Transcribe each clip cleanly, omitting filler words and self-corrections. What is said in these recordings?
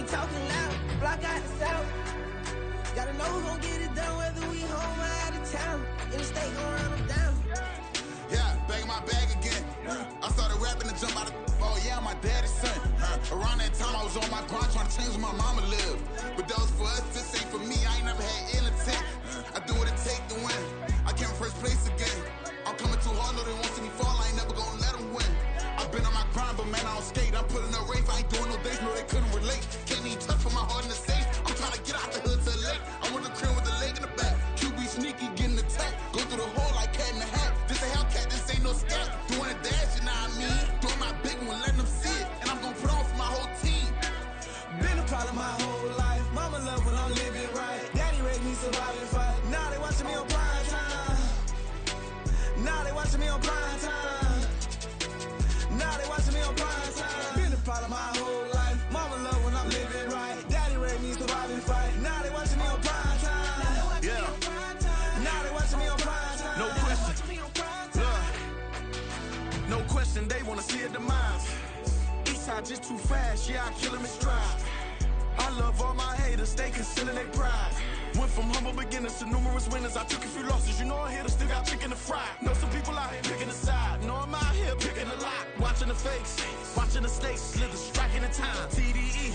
talking loud, block out the south. Gotta know who gon' get it done, whether we home or out of town. In the state, gon' run them down. Yeah, back in my bag again. I started rapping to jump out of, oh yeah, my daddy's son. Around that time I was on my grind trying to change where my mama lived. But that was for us, this ain't for me, I ain't never had ill intent. I do what it take to win, I came first place again. I'm coming too hard, no they won't see me fall, I ain't never gonna let them win. I've been on my grind, but man I don't skate, I'm putting up race, I ain't doing no days, no they couldn't relate. Can't even touch for my heart in the safe, I'm trying to get out the hood to the lake. I'm with the crib with the leg in the back, QB sneaky, getting attacked. Go through the hole like cat in the hat, this a Hellcat, this ain't no scat. Doing a dash, you know what I mean? Doing my big one, letting them see it, and I'm gonna put on for my whole team. Been a problem my whole life, mama love when I'm living right. Daddy raised me survive and fight, now they watching me on prime time. Now they watching me on prime time. Now they watching me on prime time. Been a problem my whole life, mama love when I'm living right. Daddy raised me survive and fight, now they watching me on prime time. Yeah. Now they watching me on prime time. No question. No question, they wanna see a demise. Eastside just too fast, yeah, I kill them in stride. I love all my haters, they consider they pride. Went from humble beginners to numerous winners. I took a few losses, you know I'm here to still got chicken to fry. Know some people out here picking a side, know I'm out here picking a lot. Watching the fakes, watching the stakes, slither, striking the time. TDE,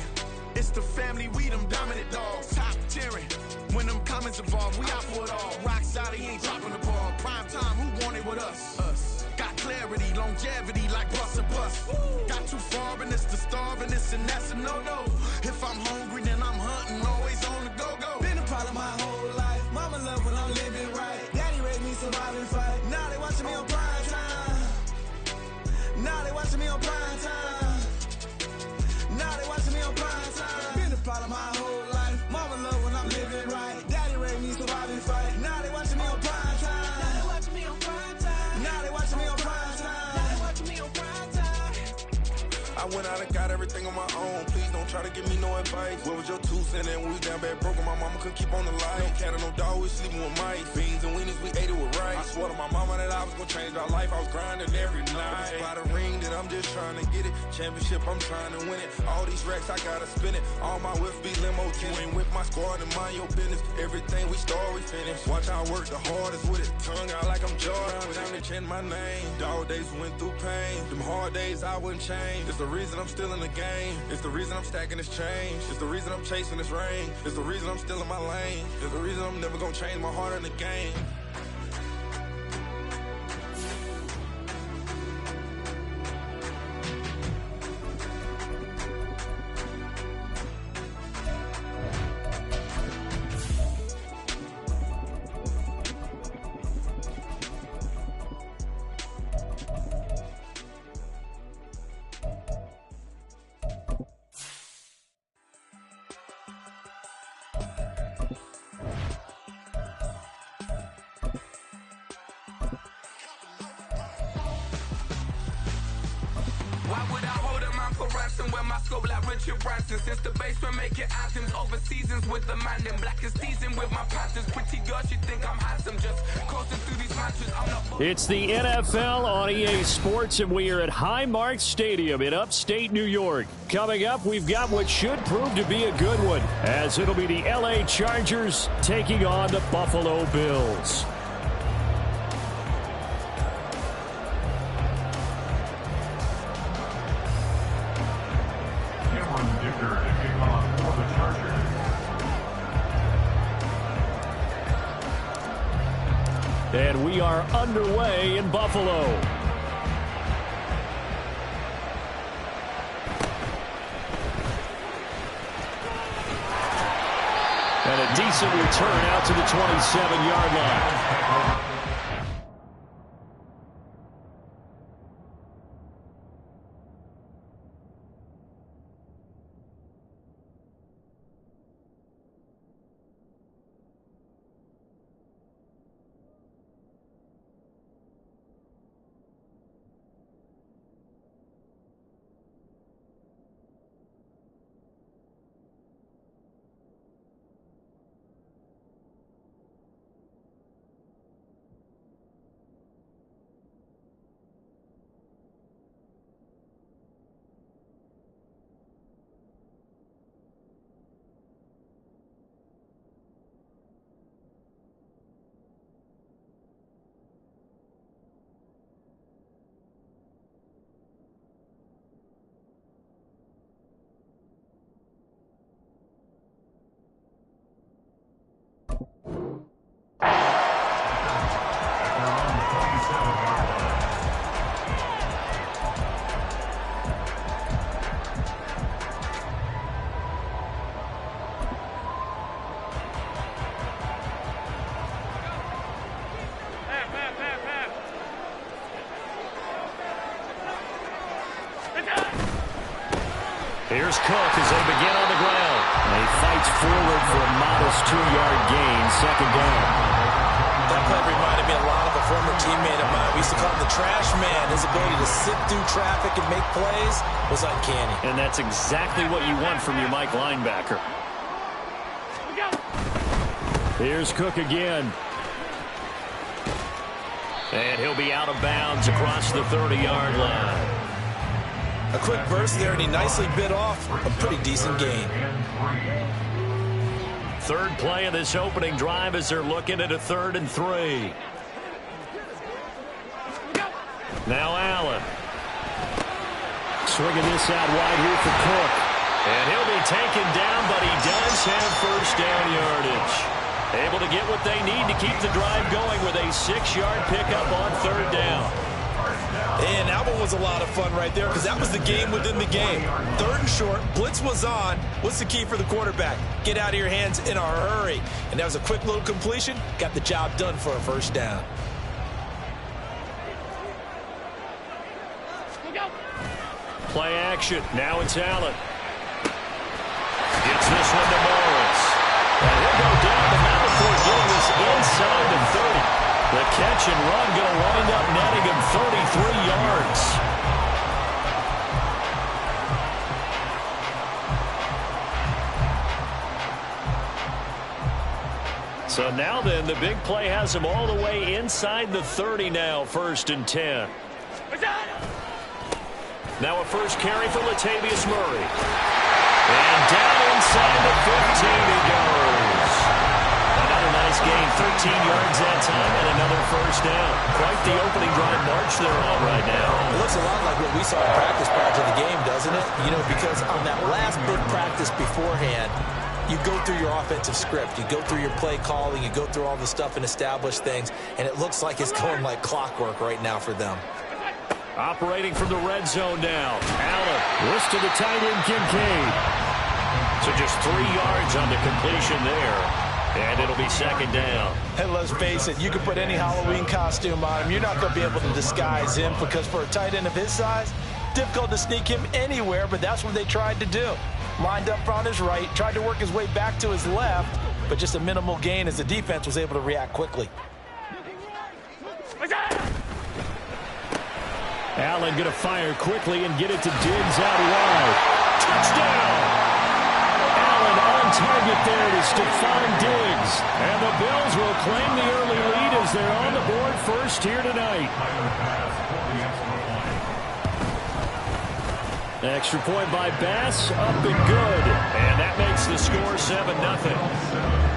it's the family, we them dominant dogs. Top tiering, when them comments involved, we out for it all. Rock solid, he ain't dropping the ball. Prime time, who want it with us? Us. Got clarity, longevity like bus and bus. Got too far and it's the starving, this and that's a no-no. If I'm hungry, then I'm hunting, always on the go-go. Been a problem my whole life, mama love when I'm living right. Daddy raised me survive and fight, now they watching me on prime time. Now they watching me on prime time. Now they watching me on prime time. Been a problem my whole life, mama love when I'm living right. Daddy raised me survive and fight, now they watching me on prime time. Now they watching me on prime time. Now they watching me on prime time. Now they watching me on prime time. I went out and got everything on my own. Please don't try to give me no advice. What was your 2 cents and we was down bad broke and my mama couldn't keep on the light. No cat or no dog, we sleeping with mice. Beans and weenies, we ate it with rice. I swore to my mama that I was gonna change our life. I was grinding every night. By the ring that I'm just trying to get it. Championship, I'm trying to win it. All these racks, I gotta spin it. All my whips be limo. You ain't with my squad and mind your business. Everything we start, we finish. Watch I work the hardest with it. Tongue out like I'm Jordan. Down and change my name. Dog days went through pain. Them hard days I wouldn't change. It's the reason I'm still in the game. It's the reason I'm stacking this change. It's the reason I'm chasing this rain. It's the reason I'm still in my lane. It's the reason I'm never gonna change my heart in the game. Why would I hold a man for ransom when my scope like Richard Branson? Since the basement making anthems over seasons with the man, then black is seasoned with my patterns. Pretty girls, you think I'm handsome, just coasting through these matches. I'm not. It's the NFL on EA Sports, and we are at Highmark Stadium in upstate New York. Coming up, we've got what should prove to be a good one, as it'll be the LA Chargers taking on the Buffalo Bills. And we are underway in Buffalo. And a decent return out to the 27-yard line. here's Cook as they begin on the ground. And he fights forward for a modest 2-yard gain, second down. That play reminded me a lot of a former teammate of mine. We used to call him the trash man. His ability to sit through traffic and make plays was uncanny. And that's exactly what you want from your Mike linebacker. Here's Cook again. And he'll be out of bounds across the 30-yard line. A quick burst there, and he nicely bit off a pretty decent gain. Third play of this opening drive as they're looking at a 3rd and 3. Now Allen. Swinging this out wide here for Cook. And he'll be taken down, but he does have first down yardage. Able to get what they need to keep the drive going with a 6-yard pickup on 3rd down. And that one was a lot of fun right there because that was the game within the game. 3rd and short, blitz was on. What's the key for the quarterback? Get out of your hands in a hurry. And that was a quick little completion. Got the job done for a first down. Play action. Now it's Allen. Gets this one to Morris. And he'll go down, but not before getting this inside the 30. The catch and run going to wind up netting him 33 yards. So now then, the big play has him all the way inside the 30 now, 1st and 10. Now a first carry for Latavius Murray. And down inside the 15 he goes. Another nice gain, 13 yards that time, and another first down. Quite the opening drive march they're on right now. It looks a lot like what we saw in practice prior to the game, doesn't it? You know, because on that last big practice beforehand, you go through your offensive script. You go through your play calling. You go through all the stuff and establish things, and it looks like it's going like clockwork right now for them. Operating from the red zone now. Allen, wrist to the tight end, Kincaid. So just 3 yards on the completion there. And it'll be second down. And let's face it, you can put any Halloween costume on him. You're not going to be able to disguise him because for a tight end of his size, difficult to sneak him anywhere, but that's what they tried to do. Lined up on his right, tried to work his way back to his left, but just a minimal gain as the defense was able to react quickly. Allen going to fire quickly and get it to Diggs out wide. Touchdown! Allen on target there to Stephon Diggs. And the Bills will claim the early lead as they're on the board first here tonight. Extra point by Bass, up and good. And that makes the score 7-0.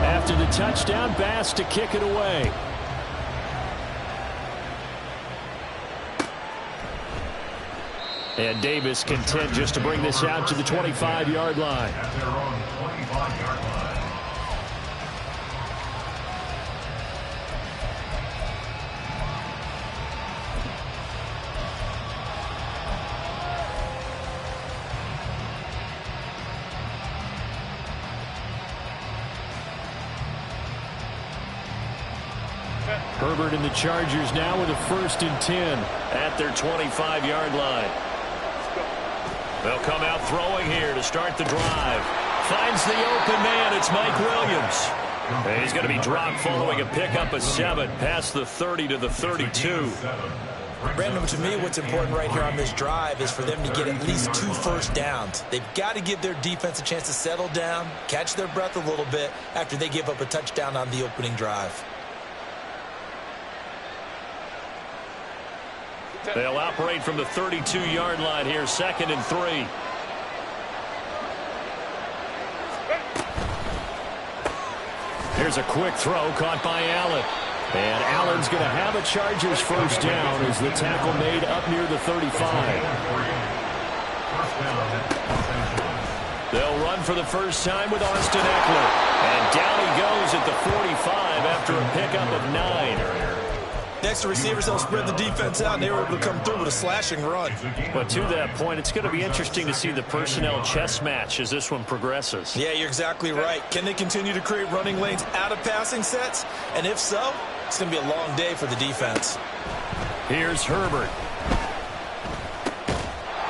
After the touchdown, Bass to kick it away. And Davis content just to bring this out to the 25-yard line. Herbert and the Chargers now with a 1st and 10 at their 25-yard line. They'll come out throwing here to start the drive. Finds the open man. It's Mike Williams. And he's going to be dropped following a pickup of 7 past the 30 to the 32. Brandon, to me, what's important right here on this drive is for them to get at least 2 first downs. They've got to give their defense a chance to settle down, catch their breath a little bit after they give up a touchdown on the opening drive. They'll operate from the 32-yard line here, 2nd and 3. Here's a quick throw caught by Allen. And Allen's going to have a Chargers first down as the tackle made up near the 35. They'll run for the first time with Austin Eckler. And down he goes at the 45 after a pickup of 9. Next to receivers, they'll spread the defense out, and they were able to come through with a slashing run. But to that point, it's going to be interesting to see the personnel chess match as this one progresses. Yeah, you're exactly right. Can they continue to create running lanes out of passing sets? And if so, It's going to be a long day for the defense. Here's Herbert.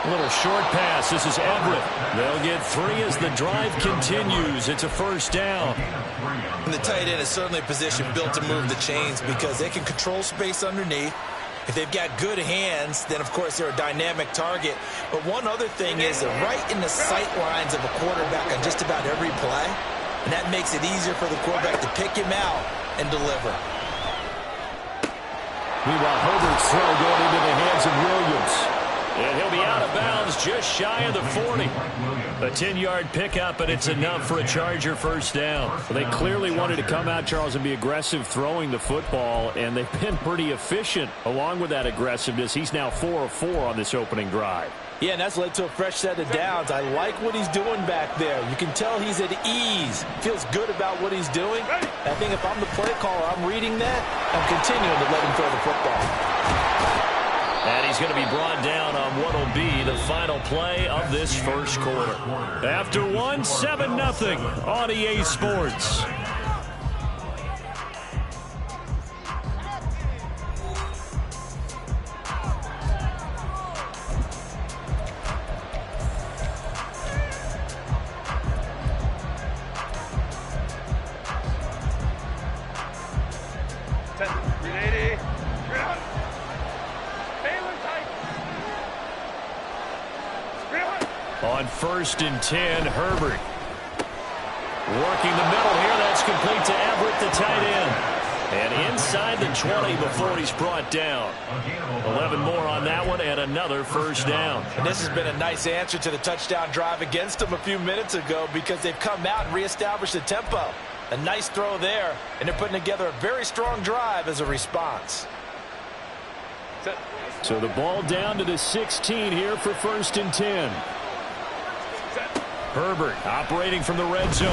A little short pass. This is Everett. They'll get 3 as the drive continues. It's a first down. And the tight end is certainly a position built to move the chains because they can control space underneath. If they've got good hands, then, of course, they're a dynamic target. But one other thing is they're right in the sight lines of a quarterback on just about every play. And that makes it easier for the quarterback to pick him out and deliver. Meanwhile, Herbert's throw going into the hands of Williams. And he'll be out of bounds just shy of the 40. A 10-yard pickup, and it's enough for a Charger first down. Well, they clearly wanted to come out, Charles, and be aggressive throwing the football, and they've been pretty efficient along with that aggressiveness. He's now 4 of 4 on this opening drive. Yeah, and that's led to a fresh set of downs. I like what he's doing back there. You can tell he's at ease. Feels good about what he's doing. I think if I'm the play caller, I'm reading that. I'm continuing to let him throw the football. And he's going to be brought down on what will be the final play of this first quarter. After one, 7-0 on EA Sports. On 1st and 10, Herbert. Working the middle here. That's complete to Everett, the tight end. And inside the 20 before he's brought down. 11 more on that one and another first down. And this has been a nice answer to the touchdown drive against them a few minutes ago because they've come out and reestablished the tempo. A nice throw there, and they're putting together a very strong drive as a response. So the ball down to the 16 here for 1st and 10. Herbert operating from the red zone.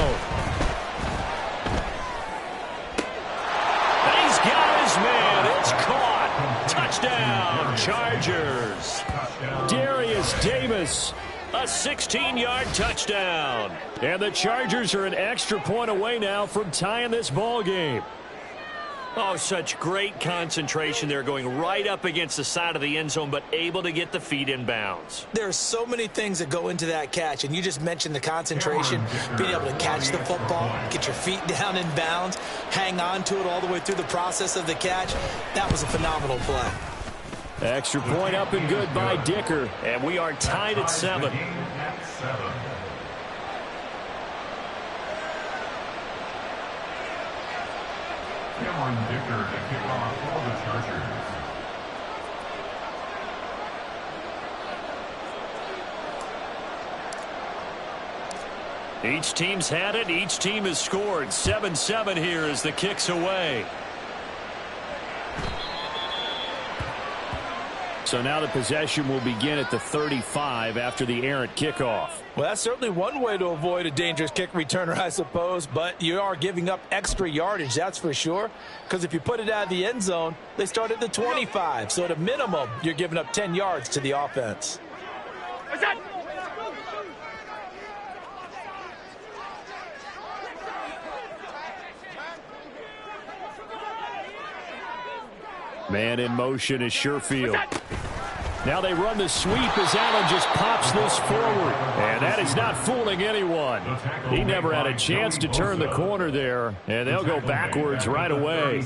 And he's got his man. It's caught. Touchdown, Chargers. Darius Davis, a 16-yard touchdown. And the Chargers are an extra point away now from tying this ball game. Oh, such great concentration there, going right up against the side of the end zone, but able to get the feet in bounds. There are so many things that go into that catch, and you just mentioned the concentration, being able to catch the football, get your feet down in bounds, hang on to it all the way through the process of the catch. That was a phenomenal play. Extra point up and good by Dicker, and we are tied at 7. Cameron Dicker to kick off for the Chargers. Each team's had it. Each team has scored. 7-7 here as the kick's away. So now the possession will begin at the 35 after the errant kickoff. Well, that's certainly one way to avoid a dangerous kick returner, I suppose, but you are giving up extra yardage, that's for sure, because if you put it out of the end zone, they start at the 25, so at a minimum, you're giving up 10 yards to the offense. Man in motion is Sherfield. Now they run the sweep as Allen just pops this forward. And that is not fooling anyone. He never had a chance to turn the corner there. And they'll go backwards right away.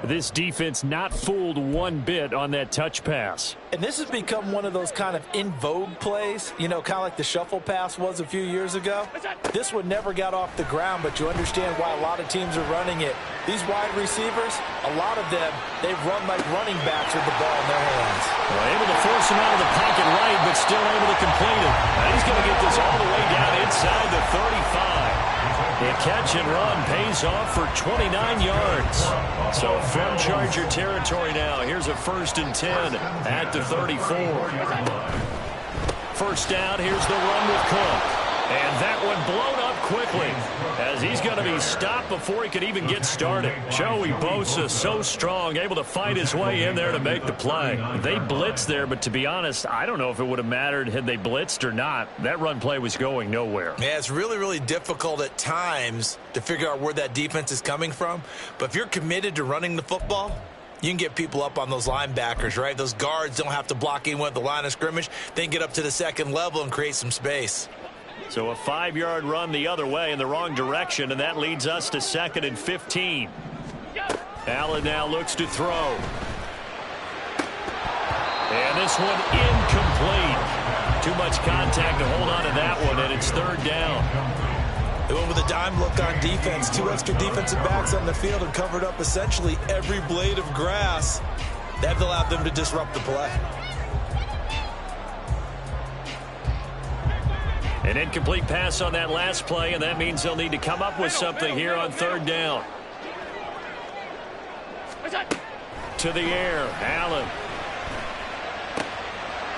This defense not fooled one bit on that touch pass. And this has become one of those kind of in vogue plays, you know, kind of like the shuffle pass was a few years ago. This one never got off the ground, but you understand why a lot of teams are running it. These wide receivers, a lot of them, they've run like running backs with the ball in their hands. Well, able to force him out of the pocket right, but still able to complete it. And he's going to get this all the way down inside the 35. The catch and run pays off for 29 yards. So from Charger territory now, here's a 1st and 10 at the 34. First down, here's the run with Cook. And that one blown up quickly, as he's going to be stopped before he could even get started. Joey Bosa, so strong, able to fight his way in there to make the play. They blitzed there, but to be honest, I don't know if it would have mattered had they blitzed or not. That run play was going nowhere. Yeah, it's really, really difficult at times to figure out where that defense is coming from. But if you're committed to running the football, you can get people up on those linebackers, right? Those guards don't have to block anyone at the line of scrimmage. They can get up to the second level and create some space. So a 5-yard run the other way in the wrong direction, and that leads us to 2nd and 15. Allen now looks to throw. And this one incomplete. Too much contact to hold on to that one, and it's 3rd down. They went with a dime look on defense. 2 extra defensive backs on the field and covered up essentially every blade of grass. That allowed them to disrupt the play. An incomplete pass on that last play, and that means they'll need to come up with something here on 3rd down. To the air, Allen.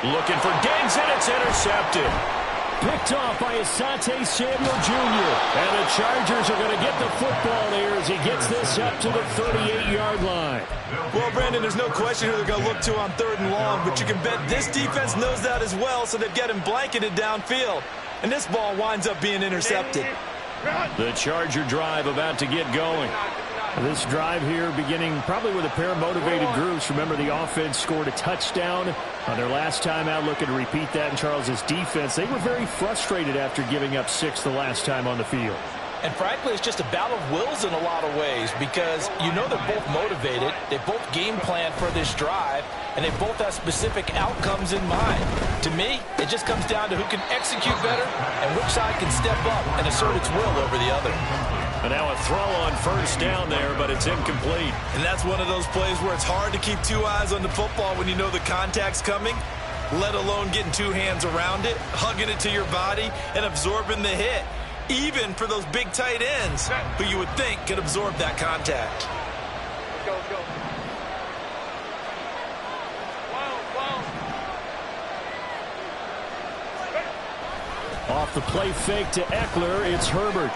Looking for Diggs, and it's intercepted. Picked off by Asante Samuel Jr. And the Chargers are going to get the football here as he gets this up to the 38-yard line. Well, Brandon, there's no question who they're going to look to on 3rd and long, but you can bet this defense knows that as well, so they've got him blanketed downfield. And this ball winds up being intercepted. The Charger drive about to get going. This drive here beginning probably with a pair of motivated groups. Remember, the offense scored a touchdown on their last time out, looking to repeat that in Charles's defense. They were very frustrated after giving up 6 the last time on the field. And frankly, it's just a battle of wills in a lot of ways because you know they're both motivated, they both game plan for this drive, and they both have specific outcomes in mind. To me, it just comes down to who can execute better and which side can step up and assert its will over the other. And now a throw on 1st down there, but it's incomplete. And that's one of those plays where it's hard to keep 2 eyes on the football when you know the contact's coming, let alone getting 2 hands around it, hugging it to your body, and absorbing the hit. Even for those big tight ends who you would think could absorb that contact. Go. Off the play fake to Eckler, it's Herbert.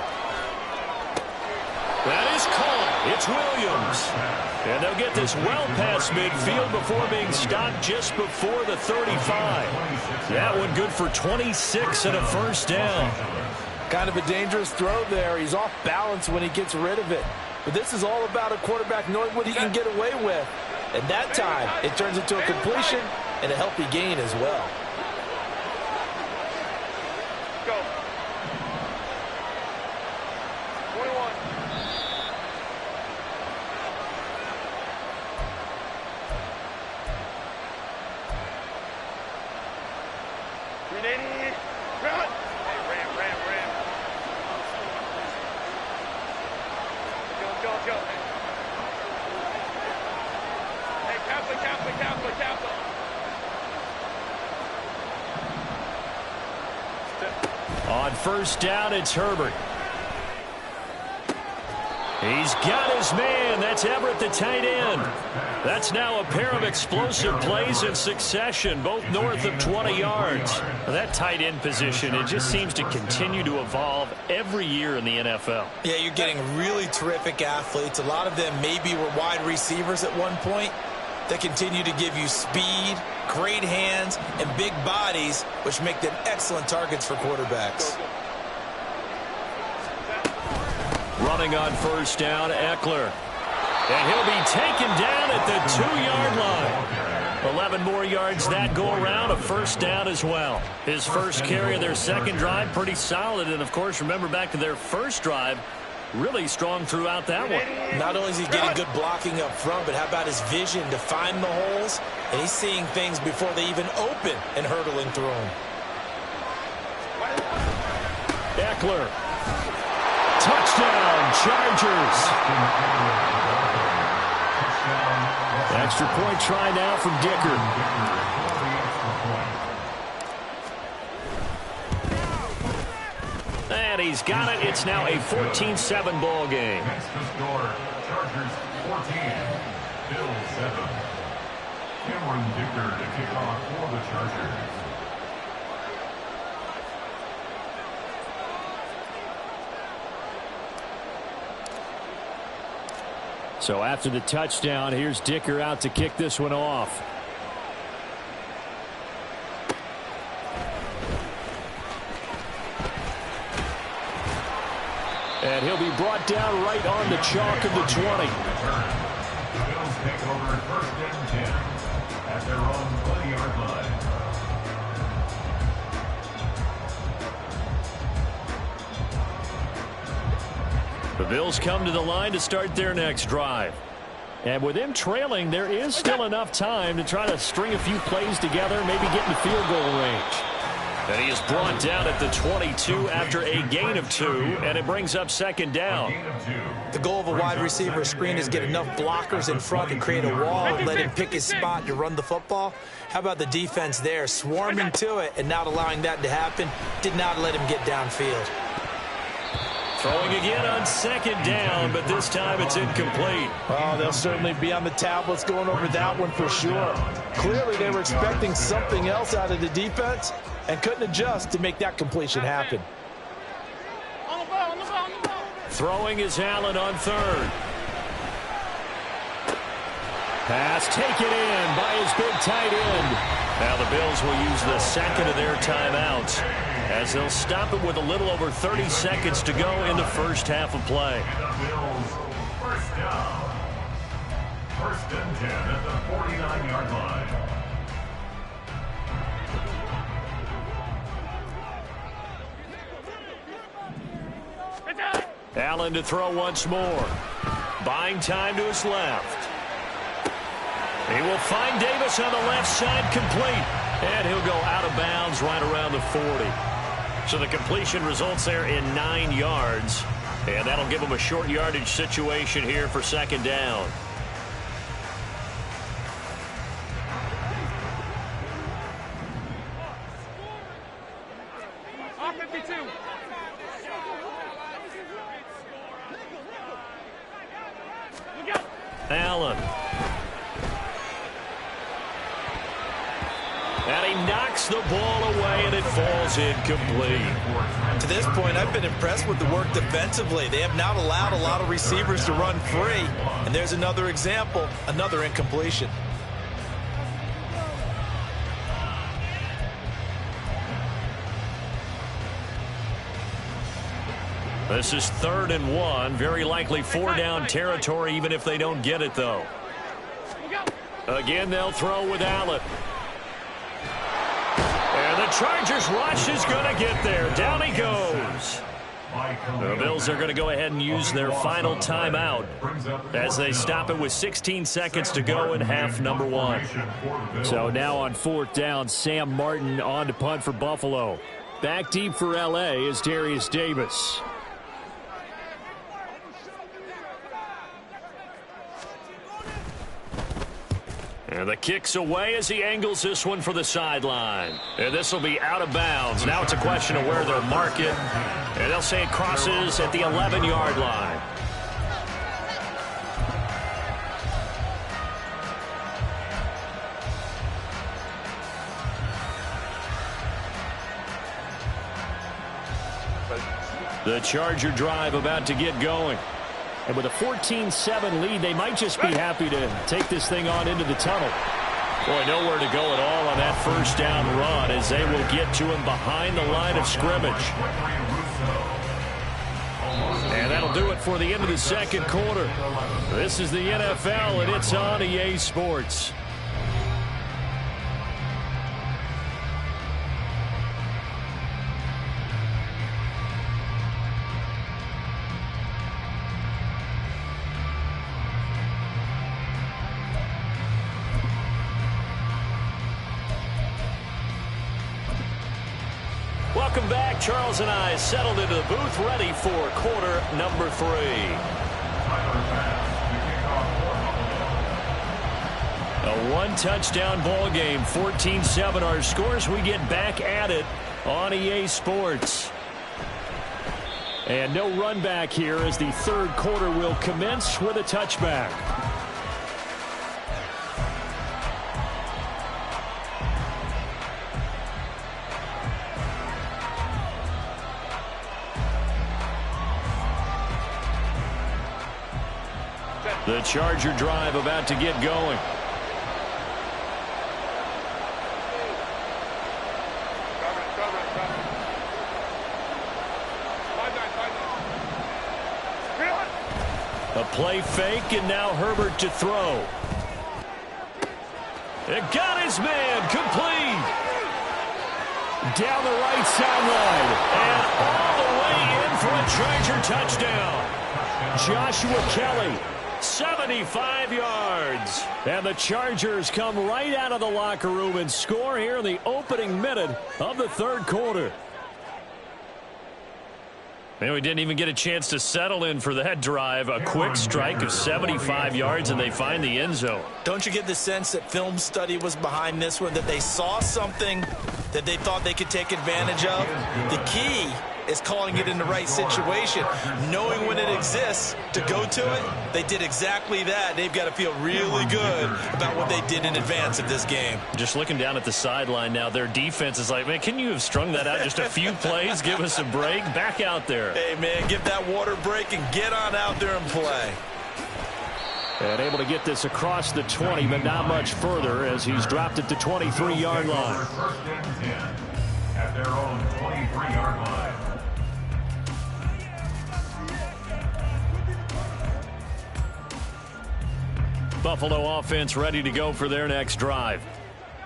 That is caught. It's Williams. And they'll get this well past midfield before being stopped just before the 35. That one good for 26 and a 1st down. Kind of a dangerous throw there. He's off balance when he gets rid of it. But this is all about a quarterback knowing what he can get away with. And that time, it turns into a completion and a healthy gain as well. Go. 21. Run. Ram. Go. Hey, Kaplan. On 1st down, it's Herbert. He's got his man. That's Everett, the tight end. That's now a pair of explosive plays in succession, both north of 20 yards. That tight end position, it just seems to continue to evolve every year in the NFL. Yeah, you're getting really terrific athletes. A lot of them maybe were wide receivers at one point. They continue to give you speed, great hands, and big bodies, which make them excellent targets for quarterbacks. Running on 1st down, Eckler. And he'll be taken down at the 2-yard line. 11 more yards that go around, a 1st down as well. His first carry of their 2nd drive, pretty solid. And, of course, remember back to their 1st drive, really strong throughout that one. Not only is he getting good blocking up front, but how about his vision to find the holes? And he's seeing things before they even open and hurdling through them. Eckler. Touchdown, Chargers. Extra point try now from Dicker. And he's got it. It's now a 14-7 ball game. Next to score, Chargers 14, Bills 7. Cameron Dicker to kick off for the Chargers. So after the touchdown, here's Dicker out to kick this one off. And he'll be brought down right on the chalk of the 20. The Bills take over 1st and 10 at their own 20-yard line. The Bills come to the line to start their next drive. And with them trailing, there is still enough time to try to string a few plays together, maybe get in the field goal range. And he is brought down at the 22 after a gain of 2, and it brings up 2nd down. The goal of a wide receiver screen is get enough blockers in front to create a wall and let him pick his spot to run the football. How about the defense there, swarming to it and not allowing that to happen? Did not let him get downfield. Throwing again on 2nd down, but this time it's incomplete. Oh, they'll certainly be on the tablets going over that one for sure. Clearly they were expecting something else out of the defense and couldn't adjust to make that completion happen. Throwing is Allen on 3rd. Pass taken in by his big tight end. Now the Bills will use the 2nd of their timeouts as they'll stop it with a little over 30 seconds to go in the first half of play. The Bills, 1st down. 1st and 10 at the 49-yard line. Allen to throw once more. Buying time to his left. He will find Davis on the left side, complete. And he'll go out of bounds right around the 40. So the completion results there in 9 yards. And that'll give him a short yardage situation here for 2nd down. Allen. And he knocks the ball away, and it falls incomplete. To this point, I've been impressed with the work defensively. They have not allowed a lot of receivers to run free. And there's another example, another incompletion. This is 3rd and 1. Very likely 4-down territory, even if they don't get it, though. Again, they'll throw with Allen. And the Chargers rush is going to get there. Down he goes. The Bills are going to go ahead and use their final timeout as they stop it with 16 seconds to go in half number 1. So now on 4th down, Sam Martin on to punt for Buffalo. Back deep for L.A. is Darius Davis. And the kick's away as he angles this one for the sideline. And this will be out of bounds. Now it's a question of where they'll mark it. And they'll say it crosses at the 11-yard line. The Charger drive about to get going. And with a 14-7 lead, they might just be happy to take this thing on into the tunnel. Boy, nowhere to go at all on that 1st down run as they will get to him behind the line of scrimmage. And that'll do it for the end of the 2nd quarter. This is the NFL, and it's on EA Sports. Welcome back. Charles and I settled into the booth, ready for quarter number 3. A 1-touchdown ball game, 14-7 our scores. We get back at it on EA Sports. And no run back here as the 3rd quarter will commence with a touchback. The Charger drive about to get going. A play fake, and now Herbert to throw. It got his man, complete. Down the right sideline, and all the way in for a Charger touchdown. Joshua Kelly, 75 yards. And the Chargers come right out of the locker room and score here in the opening minute of the third quarter. Man, we didn't even get a chance to settle in for that drive. A quick strike of 75 yards, and they find the end zone. Don't you get the sense that film study was behind this one, that they saw something that they thought they could take advantage of? The key is calling it in the right situation, knowing when it exists to go to it. They did exactly that. They've got to feel really good about what they did in advance of this game. Just looking down at the sideline now, their defense is like, man, can you have strung that out just a few plays? Give us a break. Back out there. Hey, man, give that water break and get on out there and play. And able to get this across the 20, but not much further as he's dropped at the 23-yard line. First and 10 at their own 23-yard line. Buffalo offense ready to go for their next drive.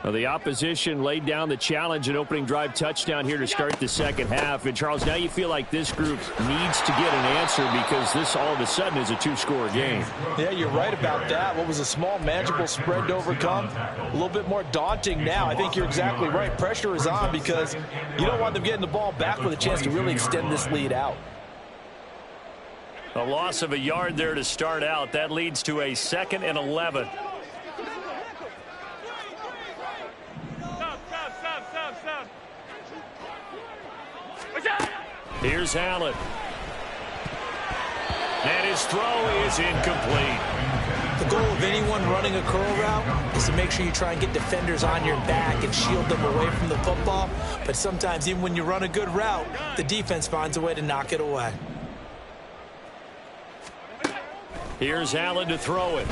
Well, the opposition laid down the challenge and opening drive touchdown here to start the second half. And, Charles, now you feel like this group needs to get an answer because this all of a sudden is a two-score game. Yeah, you're right about that. What was a small, manageable spread to overcome, a little bit more daunting now. I think you're exactly right. Pressure is on because you don't want them getting the ball back with a chance to really extend this lead out. A loss of a yard there to start out. That leads to a 2nd and 11. Here's Allen. And his throw is incomplete. The goal of anyone running a curl route is to make sure you try and get defenders on your back and shield them away from the football. But sometimes even when you run a good route, the defense finds a way to knock it away. Here's Allen to throw it.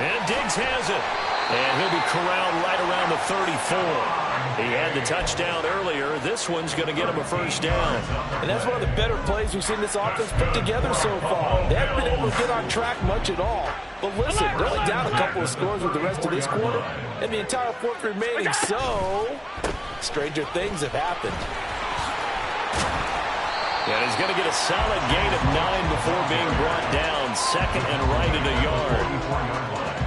And Diggs has it. And he'll be corralled right around the 34. He had the touchdown earlier. This one's going to get him a first down. And that's one of the better plays we've seen this offense put together so far. They haven't been able to get on track much at all. But listen, they're only down a couple of scores with the rest of this quarter and the entire fourth remaining. So, stranger things have happened. And he's going to get a solid gain of 9 before being brought down. 2nd and right at a yard.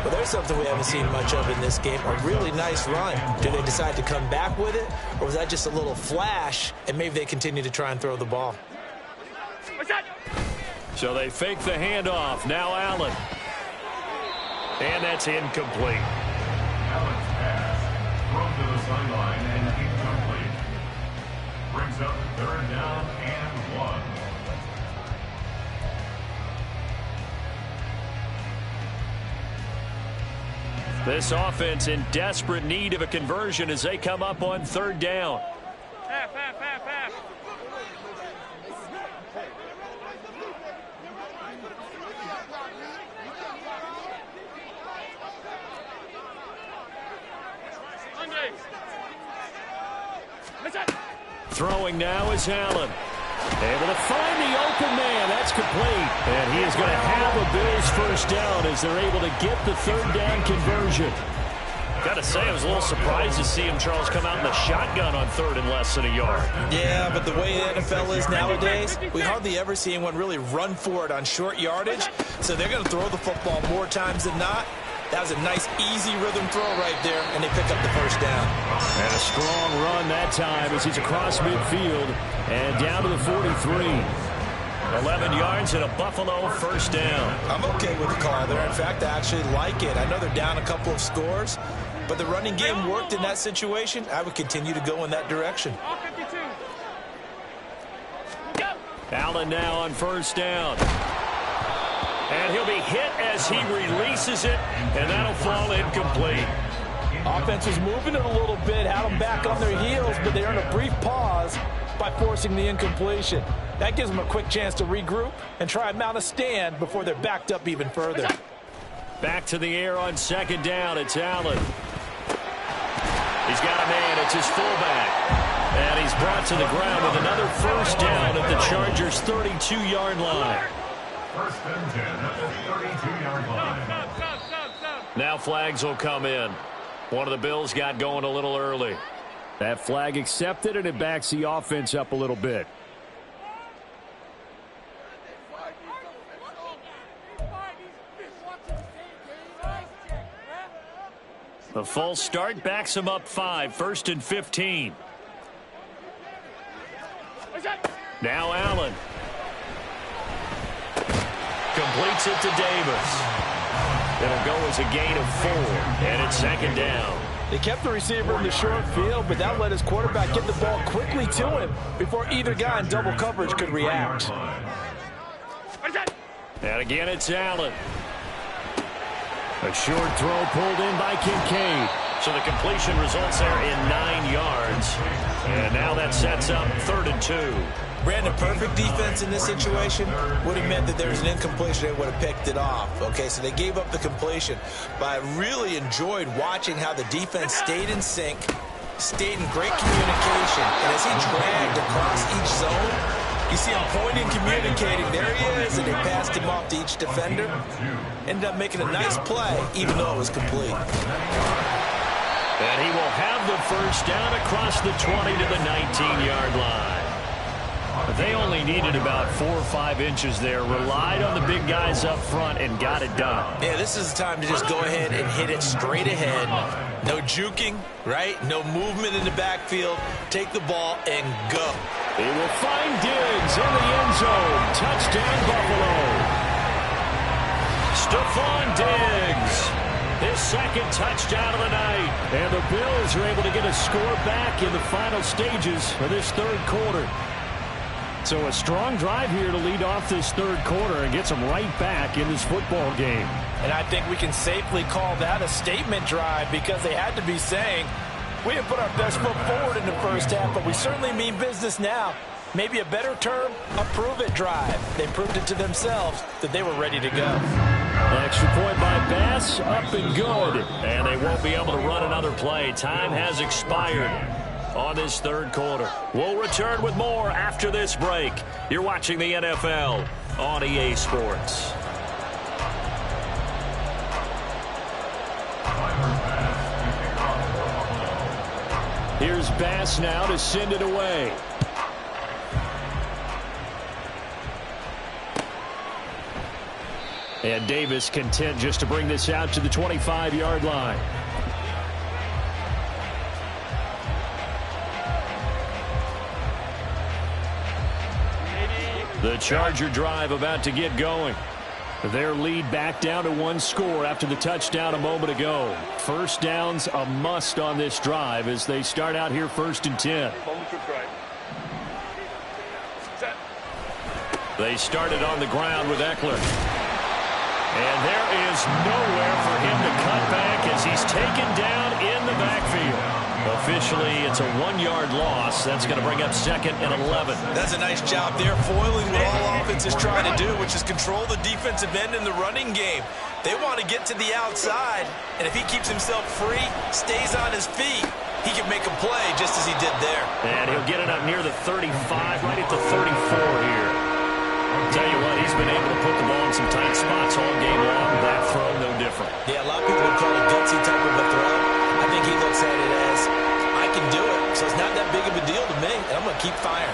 Well, there's something we haven't seen much of in this game, a really nice run. Do they decide to come back with it, or was that just a little flash, and maybe they continue to try and throw the ball? So they fake the handoff. Now Allen. And that's incomplete. Allen's pass thrown to the sideline and incomplete. Brings up 3rd down and 1. This offense in desperate need of a conversion as they come up on 3rd down. Half. Throwing now is Allen. Able to find the open man. That's complete. And he is going to have a Bills first down as they're able to get the 3rd down conversion. Got to say, I was a little surprised to see him, Charles, come out in the shotgun on 3rd and less than a yard. Yeah, but the way the NFL is nowadays, we hardly ever see anyone really run for it on short yardage. So they're going to throw the football more times than not. That was a nice, easy rhythm throw right there, and they pick up the first down. And a strong run that time as he's across midfield and down to the 43. 11 yards and a Buffalo first down. I'm okay with the call there. In fact, I actually like it. I know they're down a couple of scores, but the running game worked in that situation. I would continue to go in that direction. Allen now on first down. And he'll be hit as he releases it, and that'll fall incomplete. Offense was moving it a little bit, had them back on their heels, but they earned a brief pause by forcing the incompletion. That gives them a quick chance to regroup and try and mount a stand before they're backed up even further. Back to the air on second down. It's Allen. He's got a man. It's his fullback. And he's brought to the ground with another first down at the Chargers' 32-yard line. First and 10 at the 32-yard line. Now flags will come in. One of the Bills got going a little early. That flag accepted, and it backs the offense up a little bit. The false start backs him up 5, first and 15. Now Allen. Completes it to Davis. It'll go as a gain of 4, and it's second down. They kept the receiver in the short field, but that let his quarterback get the ball quickly to him before either guy in double coverage could react. And again, it's Allen. A short throw pulled in by Kincaid. So the completion results there in 9 yards. And now that sets up 3rd and 2. Brandon, perfect defense in this situation would have meant that there was an incompletion. They would have picked it off. Okay, so they gave up the completion. But I really enjoyed watching how the defense stayed in sync, stayed in great communication. And as he dragged across each zone, you see him pointing, communicating. There he is, and they passed him off to each defender. Ended up making a nice play, even though it was complete. And he will have the first down across the 20 to the 19-yard line. But they only needed about 4 or 5 inches there. Relied on the big guys up front and got it done. Yeah, this is the time to just go ahead and hit it straight ahead. No juking, right? No movement in the backfield. Take the ball and go. He will find Diggs in the end zone. Touchdown, Buffalo. Stephon Diggs. His second touchdown of the night. And the Bills are able to get a score back in the final stages of this 3rd quarter. So a strong drive here to lead off this 3rd quarter and gets them right back in this football game. And I think we can safely call that a statement drive because they had to be saying, we didn't put our best foot forward in the first half, but we certainly mean business now. Maybe a better term, a prove-it drive. They proved it to themselves that they were ready to go. Extra point by Bass, up and good. And they won't be able to run another play. Time has expired on this 3rd quarter. We'll return with more after this break. You're watching the NFL on EA Sports. Here's Bass now to send it away. And Davis content just to bring this out to the 25-yard line. The Charger drive about to get going. Their lead back down to 1 score after the touchdown a moment ago. First down's a must on this drive as they start out here 1st and 10. They started on the ground with Eckler. And there is nowhere for him to cut back as he's taken down in the backfield. Officially, it's a 1-yard loss. That's going to bring up 2nd and 11. That's a nice job there, foiling what all offense is trying to do, which is control the defensive end in the running game. They want to get to the outside, and if he keeps himself free, stays on his feet, he can make a play just as he did there. And he'll get it up near the 35, right at the 34 here. Tell you what, he's been able to put the ball in some tight spots all game long. That throw, no different. Yeah, a lot of people would call it gutsy type of a throw. I think he looks at it as, I can do it, so it's not that big of a deal to me, and I'm going to keep firing.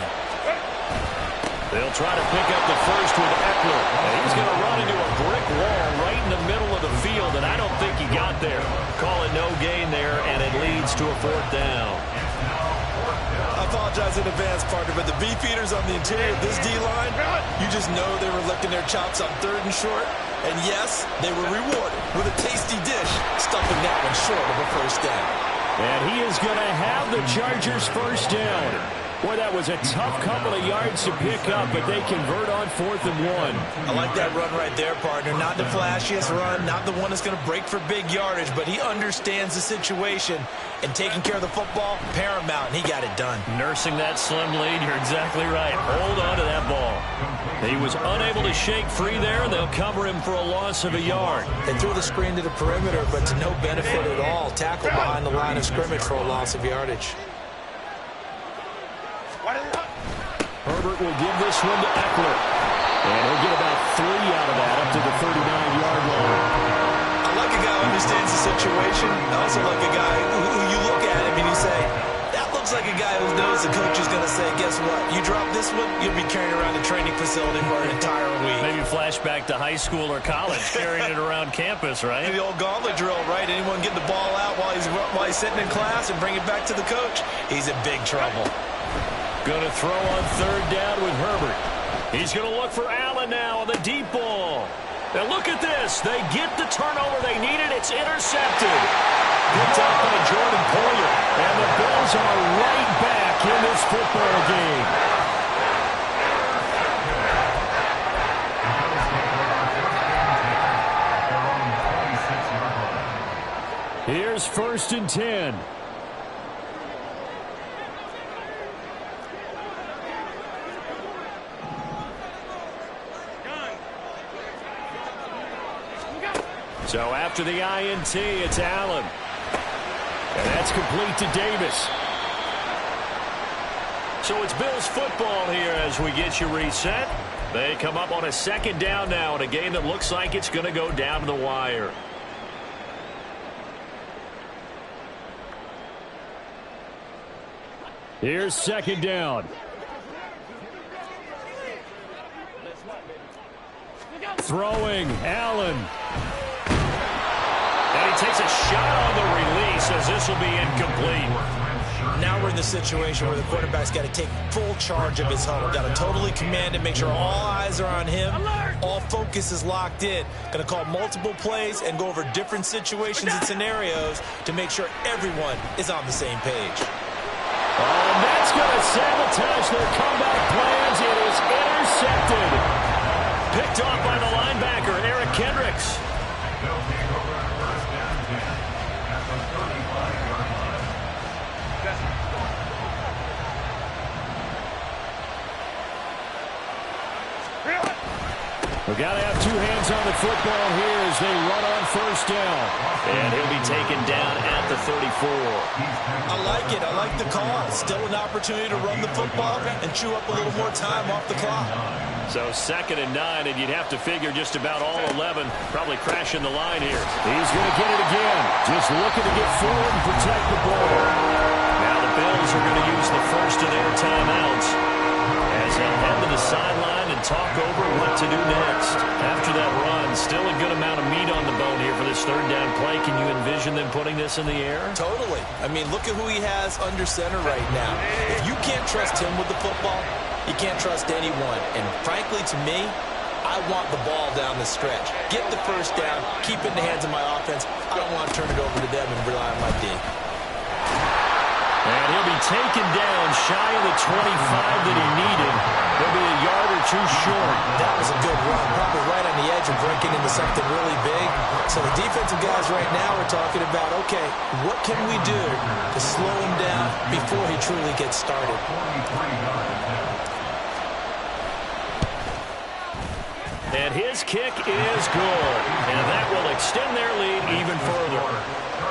They'll try to pick up the first with Eckler. And he's going to run into a brick wall right in the middle of the field, and I don't think he got there. Call it no gain there, and it leads to a 4th down. I apologize in advance, partner, but the beefeaters on the interior of this D-line, you just know they were licking their chops on 3rd and short. And yes, they were rewarded with a tasty dish, stuffing that one short of a first down. And he is going to have the Chargers first down. Boy, that was a tough couple of yards to pick up, but they convert on 4th and 1. I like that run right there, partner. Not the flashiest run, not the one that's going to break for big yardage, but he understands the situation, and taking care of the football, paramount, and he got it done. Nursing that slim lead, you're exactly right. Hold on to that ball. He was unable to shake free there, and they'll cover him for a loss of a yard. They threw the screen to the perimeter, but to no benefit at all. Tackle behind the line of scrimmage for a loss of yardage. Herbert will give this one to Eckler. And he'll get about 3 out of that, up to the 39-yard line. I like a guy who understands the situation. I also like a guy who you look at him and you say, that looks like a guy who knows the coach is going to say, guess what? You drop this one, you'll be carrying around the training facility for an entire week. Maybe flashback to high school or college, carrying it around campus, right? The old gauntlet drill, right? Anyone get the ball out while he's sitting in class and bring it back to the coach? He's in big trouble. Going to throw on 3rd down with Herbert. He's going to look for Allen now on the deep ball. Now look at this. They get the turnover they needed. It's intercepted. Picked up by Jordan Poyer. And the Bills are right back in this football game. Here's 1st and 10. So after the INT, it's Allen. And that's complete to Davis. So it's Bills football here as we get you reset. They come up on a 2nd down now in a game that looks like it's going to go down to the wire. Here's 2nd down. Throwing, Allen. And he takes a shot on the release as this will be incomplete. Now we're in the situation where the quarterback's got to take full charge of his home. Got to totally command it, make sure all eyes are on him. All focus is locked in. Going to call multiple plays and go over different situations and scenarios to make sure everyone is on the same page. Oh, and that's going to sabotage their comeback plans. It is intercepted. Picked off by the linebacker, Eric Kendricks. They'll take over on 1st and 10 at the 35-yard line. We've got to have 2 hands on the football here as they run on 1st down. And he'll be taken down at the 34. I like it. I like the call. Still an opportunity to run the football and chew up a little more time off the clock. So 2nd and 9, and you'd have to figure just about all 11 probably crashing the line here. He's going to get it again. Just looking to get forward and protect the ball. Now the Bills are going to use the first of their timeouts as they'll head to the sideline and talk over what to do next. After that run, still a good amount of meat on the bone here for this 3rd down play. Can you envision them putting this in the air? Totally. I mean, look at who he has under center right now. If you can't trust him with the football, you can't trust anyone. And frankly, to me, I want the ball down the stretch. Get the 1st down, keep it in the hands of my offense. I don't want to turn it over to them and rely on my D. And he'll be taken down shy of the 25 that he needed. He'll be a yard or 2 short. That was a good run, probably right on the edge of breaking into something really big. So the defensive guys right now are talking about, okay, what can we do to slow him down before he truly gets started? And his kick is good. And that will extend their lead even further.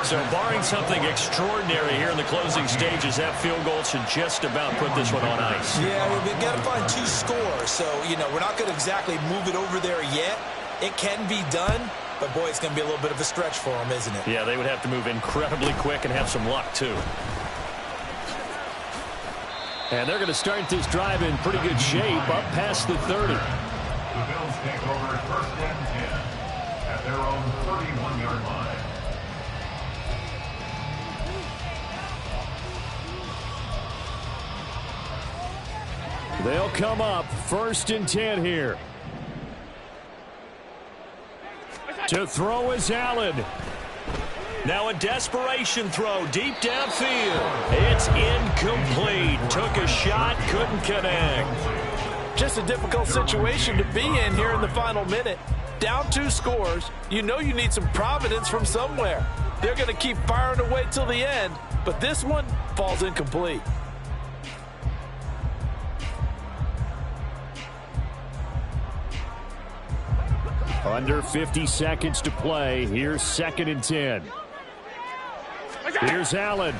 So barring something extraordinary here in the closing stages, that field goal should just about put this one on ice. Yeah, we've got to find 2 scores. So, you know, we're not going to exactly move it over there yet. It can be done, but, boy, it's going to be a little bit of a stretch for them, isn't it? Yeah, they would have to move incredibly quick and have some luck, too. And they're going to start this drive in pretty good shape up past the 30. The Bills take over 1st and 10 at their own 31-yard line. They'll come up 1st and 10 here. To throw is Allen. Now a desperation throw deep downfield. It's incomplete. Took a shot, couldn't connect. Just a difficult situation to be in here in the final minute. Down 2 scores, you know you need some providence from somewhere. They're going to keep firing away till the end, but this one falls incomplete. Under 50 seconds to play. Here's 2nd and 10. Here's Allen.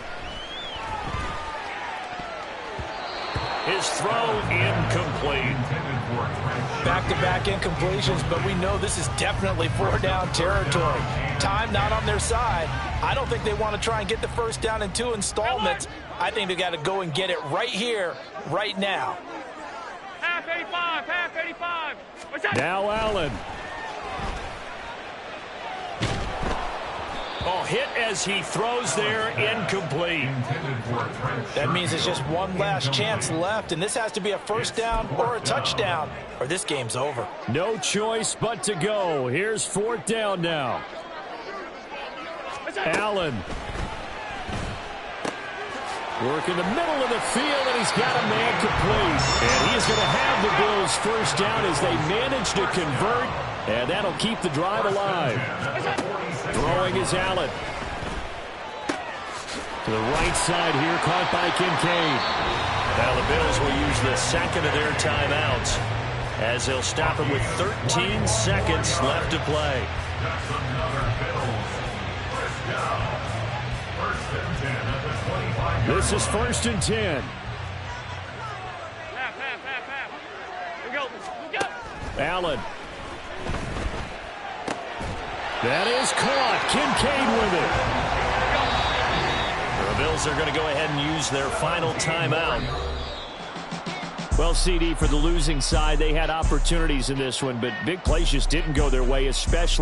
His throw incomplete. Back-to-back incompletions, but we know this is definitely 4-down territory. Time not on their side. I don't think they want to try and get the first down in 2 installments. I think they got to go and get it right here, right now. Half 85, half 85. Now Allen. Oh, hit as he throws there, incomplete. That means it's just one last chance left, and this has to be a first down or a touchdown, or this game's over. No choice but to go. Here's 4th down now. Allen. Work in the middle of the field, and he's got a man complete. And he is going to have the Bills' first down as they manage to convert, and that'll keep the drive alive. Throwing is Allen. To the right side here, caught by Kincaid. Now the Bills will use the second of their timeouts as they'll stop it with 13 seconds left to play. That's another Bills. First down. 1st and 10 at the 25. This is 1st and 10. Half. Here we go. Allen. That is caught. Kincaid with it. The Bills are going to go ahead and use their final timeout. Well, CD, for the losing side, they had opportunities in this one, but big plays just didn't go their way, especially